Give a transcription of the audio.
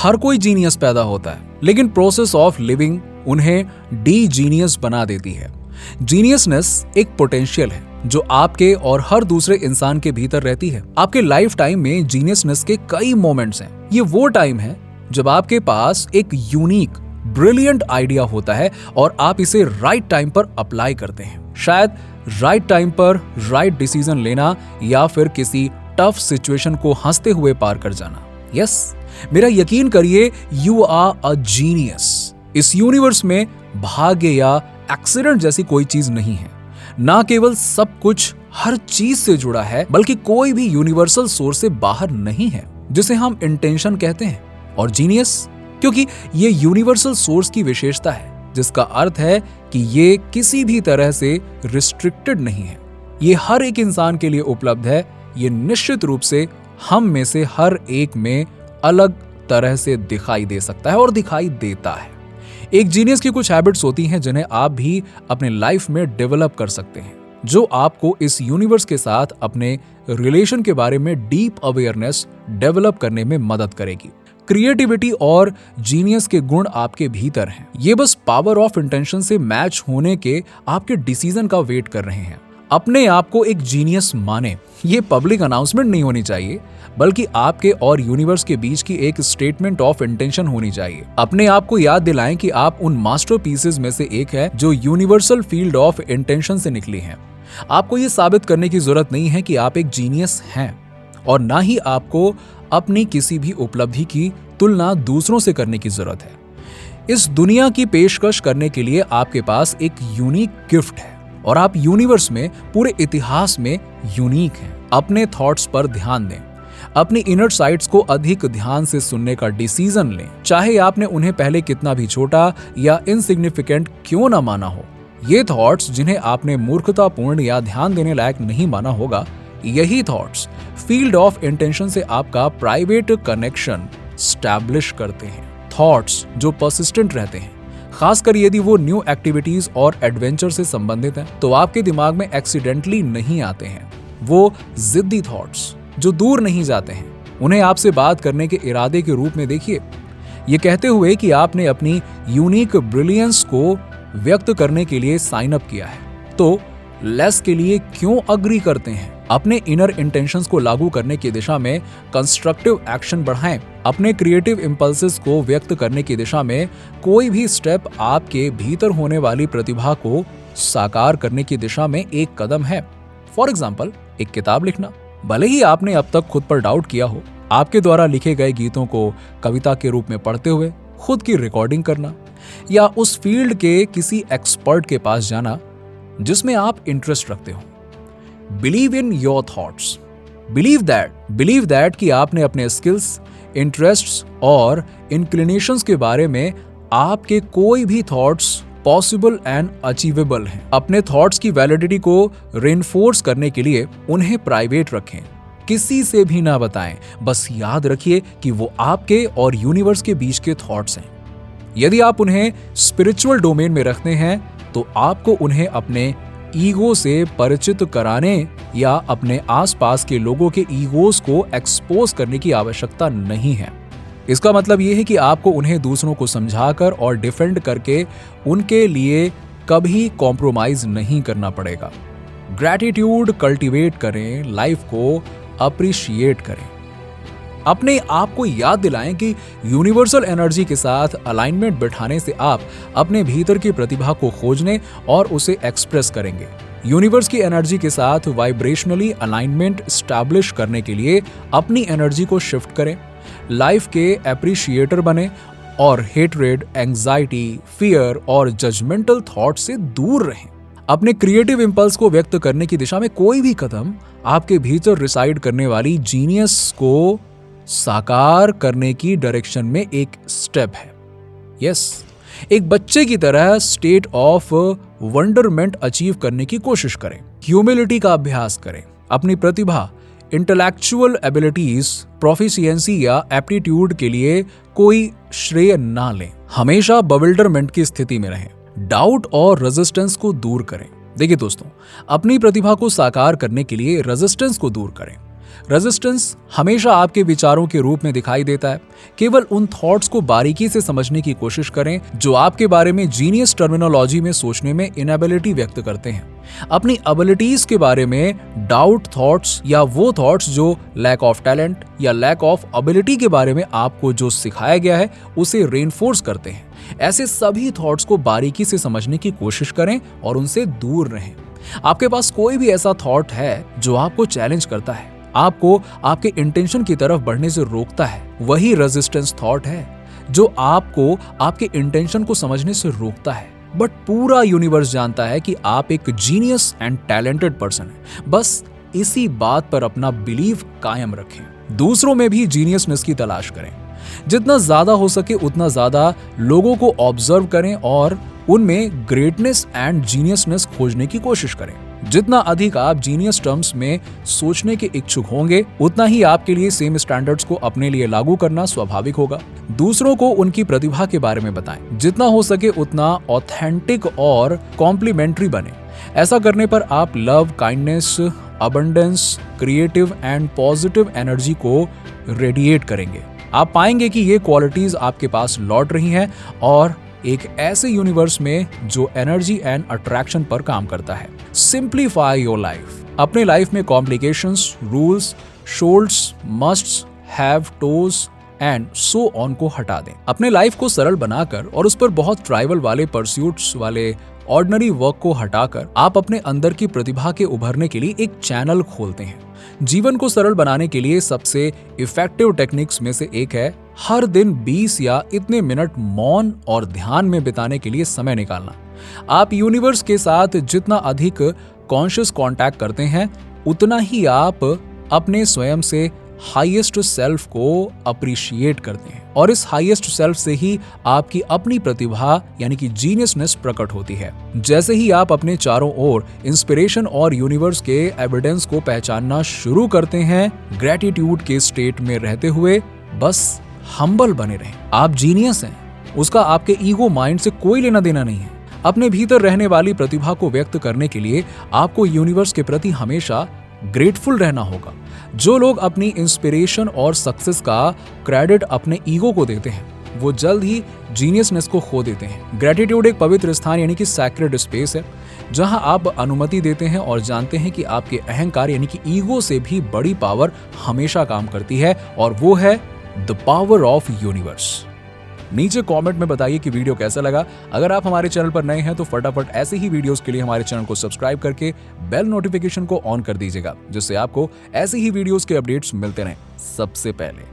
हर कोई जीनियस पैदा होता है, लेकिन प्रोसेस ऑफ लिविंग उन्हें डी जीनियस बना देती है। जीनियसनेस एक पोटेंशियल है जो आपके और हर दूसरे इंसान के भीतर रहती है। आपके लाइफ टाइम में जीनियसनेस के कई मोमेंट्स हैं। ये वो टाइम है जब आपके पास एक यूनिक ब्रिलियंट आइडिया होता है और आप इसे राइट टाइम पर अप्लाई करते हैं। शायद राइट टाइम पर राइट डिसीजन लेना या फिर किसी टफ सिचुएशन को हंसते हुए पार कर जाना। यस, मेरा यकीन करिए, यू आर अ जीनियस। इस यूनिवर्स में भाग्य या एक्सीडेंट जैसी कोई चीज नहीं है। ना केवल सब कुछ हर चीज से जुड़ा है, बल्कि कोई भी यूनिवर्सल सोर्स से बाहर नहीं है, जिसे हम इंटेंशन कहते हैं। और जीनियस, क्योंकि ये यूनिवर्सल सोर्स की विशेषता है, जिसका अर्थ है कि ये किसी भी तरह से रिस्ट्रिक्टेड नहीं है। ये हर एक इंसान के लिए उपलब्ध है। ये निश्चित रूप से हम में से हर एक में अलग तरह से दिखाई दे सकता है और दिखाई देता है। एक जीनियस की कुछ हैबिट्स होती हैं जिन्हें आप भी अपने लाइफ में डेवलप कर सकते हैं, जो आपको इस यूनिवर्स के साथ अपने रिलेशन के बारे में डीप अवेयरनेस डेवलप करने में मदद करेगी। क्रिएटिविटी और जीनियस के गुण आपके भीतर हैं। ये बस पावर ऑफ इंटेंशन से मैच होने के आपके डिसीजन का वेट कर रहे हैं। अपने आप को एक जीनियस माने। ये पब्लिक अनाउंसमेंट नहीं होनी चाहिए, बल्कि आपके और यूनिवर्स के बीच की एक स्टेटमेंट ऑफ इंटेंशन होनी चाहिए। अपने आप को याद दिलाएं कि आप उन मास्टरपीसेस में से एक है जो यूनिवर्सल फील्ड ऑफ इंटेंशन से निकली हैं। आपको ये साबित करने की जरूरत नहीं है कि आप एक जीनियस हैं, और ना ही आपको अपनी किसी भी उपलब्धि की तुलना दूसरों से करने की जरूरत है। इस दुनिया की पेशकश करने के लिए आपके पास एक यूनिक गिफ्ट है, और आप यूनिवर्स में, पूरे इतिहास में यूनिक हैं। अपने थॉट्स पर ध्यान दें। अपनी इनर साइट्स को अधिक ध्यान से सुनने का डिसीजन लें, चाहे आपने उन्हें पहले कितना भी छोटा या इनसिग्निफिकेंट क्यों ना माना हो। ये थॉट्स जिन्हें आपने मूर्खतापूर्ण या ध्यान देने लायक नहीं माना होगा, यही थॉट्स फील्ड ऑफ इंटेंशन से आपका प्राइवेट कनेक्शन स्टैब्लिश करते हैं। थॉट्स जो पर्सिस्टेंट रहते हैं, खासकर यदि वो न्यू एक्टिविटीज और एडवेंचर से संबंधित हैं, तो आपके दिमाग में एक्सीडेंटली नहीं आते हैं। वो जिद्दी थॉट्स जो दूर नहीं जाते हैं, उन्हें आपसे बात करने के इरादे के रूप में देखिए, ये कहते हुए कि आपने अपनी यूनिक ब्रिलियंस को व्यक्त करने के लिए साइन अप किया है, तो लेस के लिए क्यों अग्री करते हैं। अपने इनर इंटेंशंस को लागू करने की दिशा में कंस्ट्रक्टिव एक्शन बढ़ाएं। अपने क्रिएटिव इंपल्सेस को व्यक्त करने की दिशा में कोई भी स्टेप आपके भीतर होने वाली प्रतिभा को साकार करने की दिशा में एक कदम है। फॉर एग्जाम्पल, एक किताब लिखना। भले ही आपने अब तक खुद पर डाउट किया हो, आपके द्वारा लिखे गए गीतों को कविता के रूप में पढ़ते हुए खुद की रिकॉर्डिंग करना, या उस फील्ड के किसी एक्सपर्ट के पास जाना जिसमें आप इंटरेस्ट रखते हो। Believe in your thoughts. Believe that कि आपने अपने स्किल्स, इंटरेस्ट्स और इंक्लिनेशंस के बारे में आपके कोई भी थॉट्स पॉसिबल एंड अचीवेबल हैं। अपने थॉट्स की वैलिडिटी को रेनफोर्स करने के लिए उन्हें प्राइवेट रखें, किसी से भी ना बताएं। बस याद रखिए कि वो आपके और यूनिवर्स के बीच के थॉट्स हैं। यदि आप उन्हें स्पिरिचुअल डोमेन में रखते हैं, तो आपको उन्हें अपने ईगो से परिचित कराने या अपने आसपास के लोगों के ईगोस को एक्सपोज करने की आवश्यकता नहीं है। इसका मतलब यह है कि आपको उन्हें दूसरों को समझाकर और डिफेंड करके उनके लिए कभी कॉम्प्रोमाइज नहीं करना पड़ेगा। ग्रैटिट्यूड कल्टीवेट करें, लाइफ को अप्रिशिएट करें। अपने आप को याद दिलाएं कि यूनिवर्सल एनर्जी के साथ अलाइनमेंट बिठाने से आप अपने भीतर की प्रतिभा को खोजने और उसे एक्सप्रेस करेंगे। यूनिवर्स की एनर्जी के साथ वाइब्रेशनली अलाइनमेंट स्टैब्लिश करने के लिए अपनी एनर्जी को शिफ्ट करें। लाइफ के एप्रिशिएटर बने और हेट्रेड, एंजाइटी, फियर और जजमेंटल थॉट से दूर रहें। अपने क्रिएटिव इंपल्स को व्यक्त करने की दिशा में कोई भी कदम आपके भीतर रिसाइड करने वाली जीनियस को साकार करने की डायरेक्शन में एक स्टेप है। यस, एक बच्चे की तरह स्टेट ऑफ वंडरमेंट अचीव करने की कोशिश करें। ह्यूमिलिटी का अभ्यास करें। अपनी प्रतिभा, इंटेलेक्चुअल एबिलिटीज, प्रोफिशिएंसी या एप्टीट्यूड के लिए कोई श्रेय ना लें। हमेशा बविल्डरमेंट की स्थिति में रहें। डाउट और रेजिस्टेंस को दूर करें। देखिए दोस्तों, अपनी प्रतिभा को साकार करने के लिए रेजिस्टेंस को दूर करें। रेजिस्टेंस हमेशा आपके विचारों के रूप में दिखाई देता है। केवल उन थॉट्स को बारीकी से समझने की कोशिश करें जो आपके बारे में जीनियस टर्मिनोलॉजी में सोचने में इनएबिलिटी व्यक्त करते हैं। अपनी एबिलिटीज के बारे में डाउट थॉट्स या वो थॉट्स जो लैक ऑफ टैलेंट या लैक ऑफ एबिलिटी के बारे में आपको जो सिखाया गया है उसे रेनफोर्स करते हैं। ऐसे सभी थॉट्स को बारीकी से समझने की कोशिश करें और उनसे दूर रहें। आपके पास कोई भी ऐसा थॉट है जो आपको चैलेंज करता है, आपको आपके इंटेंशन की तरफ बढ़ने से रोकता है, वही रेजिस्टेंस थॉट है जो आपको आपके इंटेंशन को समझने से रोकता है। बट पूरा यूनिवर्स जानता है कि आप एक जीनियस एंड टैलेंटेड पर्सन हैं। बस इसी बात पर अपना बिलीव कायम रखें। दूसरों में भी जीनियसनेस की तलाश करें। जितना ज्यादा हो सके उतना ज्यादा लोगों को ऑब्जर्व करें और उनमें ग्रेटनेस एंड जीनियसनेस खोजने की कोशिश करें। जितना अधिक आप जीनियस टर्म्स में सोचने के इच्छुक होंगे उतना ही आपके लिए सेम स्टैंडर्ड्स को अपने लिए लागू करना स्वाभाविक होगा। दूसरों को उनकी प्रतिभा के बारे में बताएं। जितना हो सके उतना ऑथेंटिक और कॉम्प्लीमेंट्री बने। ऐसा करने पर आप love, kindness, abundance, creative and positive energy को रेडिएट करेंगे। आप पाएंगे कि ये क्वालिटीज आपके पास लौट रही हैं और एक ऐसे यूनिवर्स में जो एनर्जी एंड अट्रैक्शन पर काम करता है। Simplify your life. अपने लाइफ में complications, rules, shoulds, musts, have, tos and so on को हटा दें। अपने लाइफ को सरल बनाकर और उस पर बहुत ट्राइवल वाले परस्यूट्स वाले ऑर्डिनरी वर्क को हटाकर आप अपने अंदर की प्रतिभा के उभरने के लिए एक चैनल खोलते हैं। जीवन को सरल बनाने के लिए सबसे इफेक्टिव टेक्निक्स में से एक है हर दिन 20 या इतने मिनट मौन और ध्यान में बिताने के लिए समय निकालना। आप यूनिवर्स के साथ जितना अधिक कॉन्शियस कांटेक्ट करते हैं उतना ही आप अपने स्वयं से हाईएस्ट सेल्फ को अप्रिशिएट करते हैं और इस हाईएस्ट सेल्फ से ही आपकी अपनी प्रतिभा यानी कि जीनियसनेस प्रकट होती है। जैसे ही आप अपने चारों ओर इंस्पिरेशन और यूनिवर्स के एविडेंस को पहचानना शुरू करते हैं, ग्रेटिट्यूड के स्टेट में रहते हुए बस हम्बल बने रहें। आप जीनियस हैं, उसका आपके ईगो माइंड से कोई लेना देना नहीं है। अपने भीतर रहने वाली प्रतिभा को व्यक्त करने के लिए आपको यूनिवर्स के प्रति हमेशा ग्रेटफुल रहना होगा। जो लोग अपनी इंस्पिरेशन और सक्सेस का क्रेडिट अपने ईगो को देते हैं वो जल्द ही जीनियसनेस को खो देते हैं। ग्रेटिट्यूड एक पवित्र स्थान यानी कि सैक्रेड स्पेस है जहां आप अनुमति देते हैं और जानते हैं कि आपके अहंकार यानी कि ईगो से भी बड़ी पावर हमेशा काम करती है और वो है द पावर ऑफ यूनिवर्स। नीचे कमेंट में बताइए कि वीडियो कैसा लगा। अगर आप हमारे चैनल पर नए हैं तो फटाफट ऐसे ही वीडियोस के लिए हमारे चैनल को सब्सक्राइब करके बेल नोटिफिकेशन को ऑन कर दीजिएगा जिससे आपको ऐसे ही वीडियोस के अपडेट्स मिलते रहें सबसे पहले।